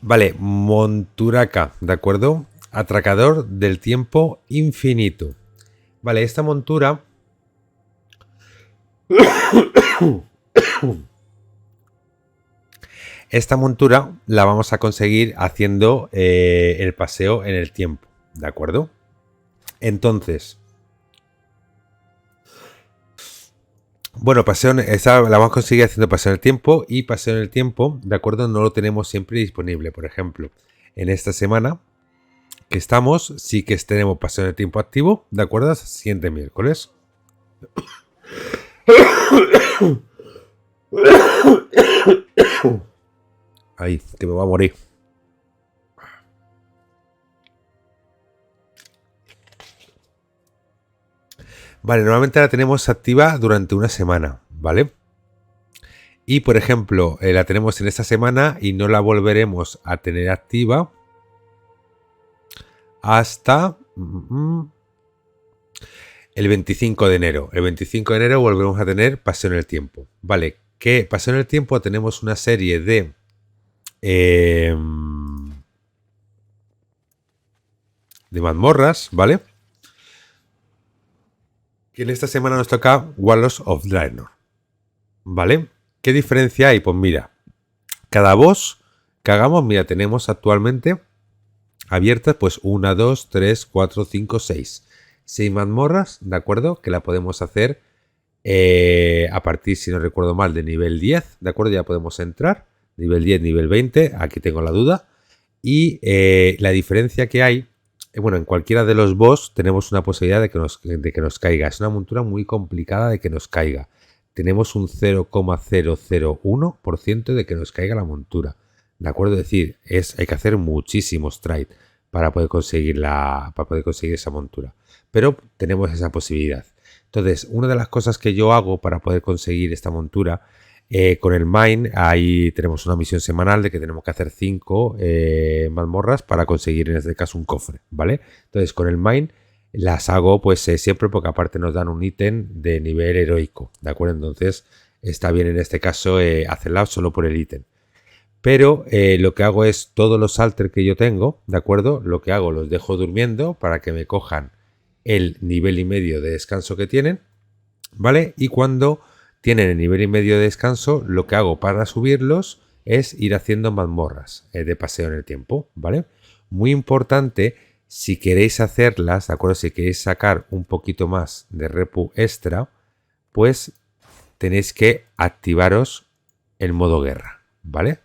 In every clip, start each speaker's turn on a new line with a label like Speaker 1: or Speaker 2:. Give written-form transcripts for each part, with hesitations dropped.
Speaker 1: Vale, monturaca, ¿de acuerdo? Atracador del tiempo infinito. Vale, esta montura... Esta montura la vamos a conseguir haciendo el paseo en el tiempo, ¿de acuerdo? Entonces... Bueno, esa la vamos a conseguir haciendo paseo en el tiempo, y paseo en el tiempo, ¿de acuerdo? No lo tenemos siempre disponible. Por ejemplo, en esta semana que estamos, sí que tenemos paseo en el tiempo activo, ¿de acuerdo? Hasta el siguiente miércoles. Ay, que me va a morir. Vale, normalmente la tenemos activa durante una semana, ¿vale? Y por ejemplo, la tenemos en esta semana y no la volveremos a tener activa hasta el 25 de enero. El 25 de enero volveremos a tener paseo en el tiempo. Vale, ¿qué paseo en el tiempo? Tenemos una serie de... de mazmorras, ¿vale? Que en esta semana nos toca Walls of Draenor, ¿vale? ¿Qué diferencia hay? Pues mira, cada boss que hagamos, mira, tenemos actualmente abiertas pues 1, 2, 3, 4, 5, 6. 6 mazmorras, ¿de acuerdo? Que la podemos hacer a partir, si no recuerdo mal, de nivel 10, ¿de acuerdo? Ya podemos entrar. Nivel 10, nivel 20, aquí tengo la duda. Y la diferencia que hay, bueno, en cualquiera de los boss tenemos una posibilidad de que nos caiga. Es una montura muy complicada de que nos caiga. Tenemos un 0,001% de que nos caiga la montura. ¿De acuerdo? Es decir, hay que hacer muchísimos trades para poder conseguir esa montura. Pero tenemos esa posibilidad. Entonces, una de las cosas que yo hago para poder conseguir esta montura, con el Mine, ahí tenemos una misión semanal de que tenemos que hacer 5 mazmorras para conseguir, en este caso, un cofre, ¿vale? Entonces, con el Mine las hago pues siempre, porque aparte nos dan un ítem de nivel heroico, ¿de acuerdo? Entonces, está bien en este caso hacerla solo por el ítem. Pero lo que hago es todos los alter que yo tengo, ¿de acuerdo? Lo que hago, los dejo durmiendo para que me cojan el nivel y medio de descanso que tienen, ¿vale? Y cuando tienen el nivel y medio de descanso, lo que hago para subirlos es ir haciendo mazmorras de paseo en el tiempo, ¿vale? Muy importante, si queréis hacerlas, ¿de acuerdo? Si queréis sacar un poquito más de repu extra, pues tenéis que activaros el modo guerra, ¿vale?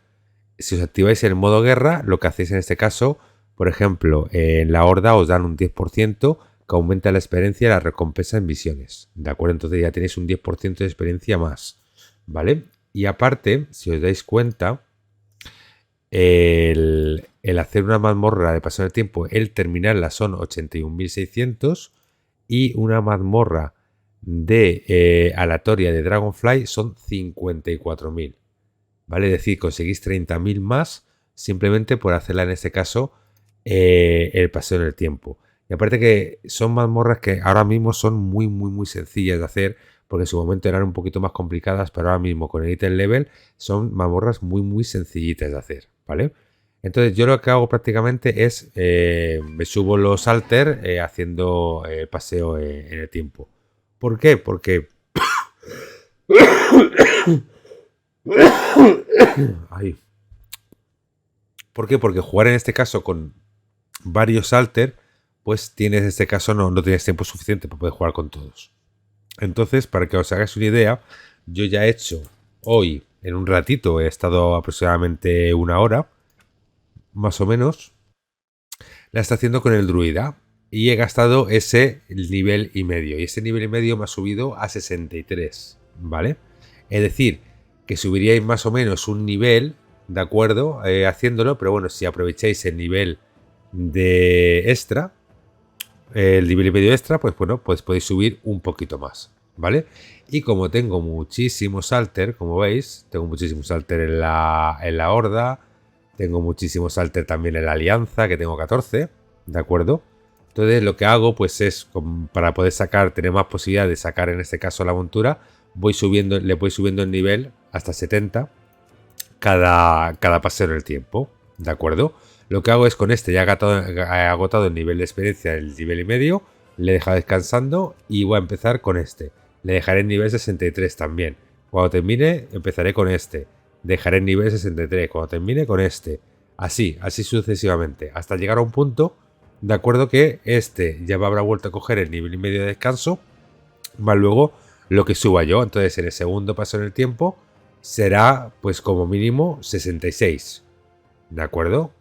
Speaker 1: Si os activáis el modo guerra, lo que hacéis en este caso, por ejemplo, en la horda os dan un 10% que aumenta la experiencia y la recompensa en misiones, ¿de acuerdo? Entonces ya tenéis un 10% de experiencia más, ¿vale? Y aparte, si os dais cuenta, el hacer una mazmorra de pasar el tiempo, el terminarla son 81.600, y una mazmorra de aleatoria de Dragonfly son 54.000. ¿Vale? Es decir, conseguís 30.000 más simplemente por hacerla, en este caso, el paseo en el tiempo. Y aparte que son mazmorras que ahora mismo son muy, muy, muy sencillas de hacer, porque en su momento eran un poquito más complicadas, pero ahora mismo con el item level son mazmorras muy, muy sencillitas de hacer, ¿vale? Entonces yo lo que hago prácticamente es, me subo los alter haciendo paseo en el tiempo. ¿Por qué? Porque... Ay. ¿Por qué? Porque jugar en este caso con varios alter, pues tienes, en este caso no tienes tiempo suficiente para poder jugar con todos. Entonces, para que os hagáis una idea, yo ya he hecho hoy, en un ratito, he estado aproximadamente 1 hora, más o menos, la está haciendo con el druida. Y he gastado ese nivel y medio. Y ese nivel y medio me ha subido a 63, ¿vale? Es decir, que subiríais más o menos un nivel, ¿de acuerdo? Haciéndolo, pero bueno, si aprovecháis el nivel de extra, el nivel y medio extra, pues bueno, pues podéis subir un poquito más, ¿vale? Y como tengo muchísimos alter, como veis, tengo muchísimos alter en la horda, tengo muchísimos alter también en la alianza, que tengo 14, ¿de acuerdo? Entonces lo que hago pues es, para poder sacar, tener más posibilidad de sacar en este caso la montura, le voy subiendo el nivel hasta 70 cada paseo en el tiempo, ¿de acuerdo? Lo que hago es con este, ya he agotado el nivel de experiencia, el nivel y medio, le he dejado descansando y voy a empezar con este. Le dejaré en nivel 63 también. Cuando termine, empezaré con este. Dejaré en nivel 63. Cuando termine, con este. Así sucesivamente. Hasta llegar a un punto, de acuerdo, que este ya me habrá vuelto a coger el nivel y medio de descanso, más luego lo que suba yo. Entonces, en el segundo paso en el tiempo, será pues como mínimo 66. ¿De acuerdo?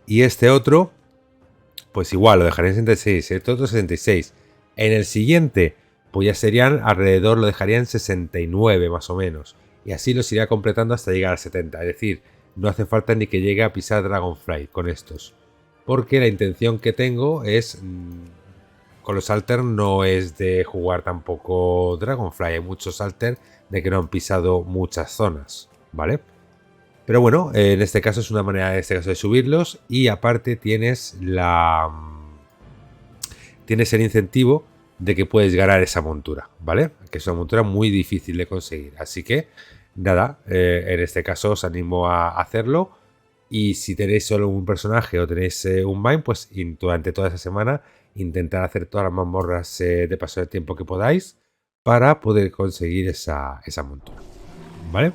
Speaker 1: Y este otro, pues igual, lo dejaré en 66. Este otro 66. En el siguiente, pues ya serían alrededor, lo dejaría en 69 más o menos. Y así los iría completando hasta llegar a 70. Es decir, no hace falta ni que llegue a pisar Dragonfly con estos. Porque la intención que tengo es... con los alter no es de jugar tampoco Dragonfly. Hay muchos alter de que no han pisado muchas zonas, ¿vale? Pero bueno, en este caso es una manera de subirlos y aparte tienes tienes el incentivo de que puedes ganar esa montura, ¿vale? Que es una montura muy difícil de conseguir. Así que nada, en este caso os animo a hacerlo. Y si tenéis solo un personaje o tenéis un main, pues durante toda esa semana intentar hacer todas las mazmorras de paso de tiempo que podáis para poder conseguir esa montura, ¿vale?